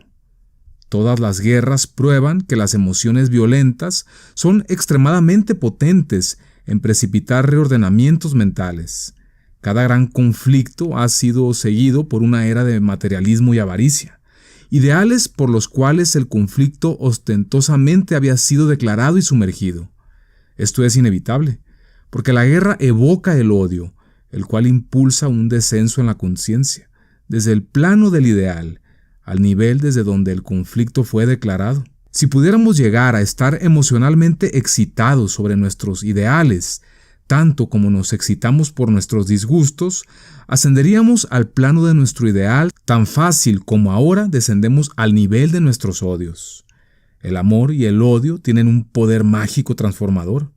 Todas las guerras prueban que las emociones violentas son extremadamente potentes en precipitar reordenamientos mentales. Cada gran conflicto ha sido seguido por una era de materialismo y avaricia, ideales por los cuales el conflicto ostentosamente había sido declarado y sumergido. Esto es inevitable, porque la guerra evoca el odio, el cual impulsa un descenso en la conciencia, desde el plano del ideal, al nivel desde donde el conflicto fue declarado. Si pudiéramos llegar a estar emocionalmente excitados sobre nuestros ideales, tanto como nos excitamos por nuestros disgustos, ascenderíamos al plano de nuestro ideal tan fácil como ahora descendemos al nivel de nuestros odios. El amor y el odio tienen un poder mágico transformador,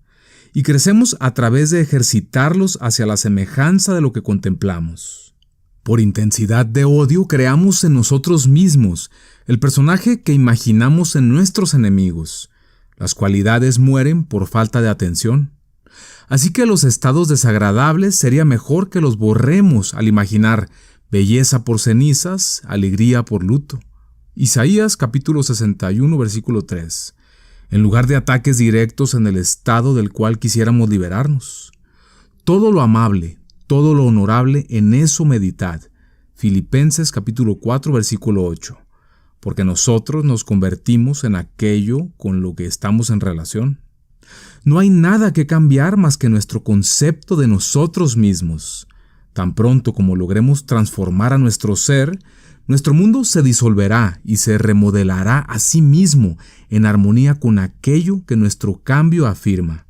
y crecemos a través de ejercitarlos hacia la semejanza de lo que contemplamos. Por intensidad de odio creamos en nosotros mismos el personaje que imaginamos en nuestros enemigos. Las cualidades mueren por falta de atención. Así que los estados desagradables sería mejor que los borremos al imaginar belleza por cenizas, alegría por luto. Isaías capítulo 61, versículo 3. En lugar de ataques directos en el estado del cual quisiéramos liberarnos. Todo lo amable, todo lo honorable, en eso meditad. Filipenses capítulo 4, versículo 8. Porque nosotros nos convertimos en aquello con lo que estamos en relación. No hay nada que cambiar más que nuestro concepto de nosotros mismos. Tan pronto como logremos transformar a nuestro ser, nuestro mundo se disolverá y se remodelará a sí mismo en armonía con aquello que nuestro cambio afirma.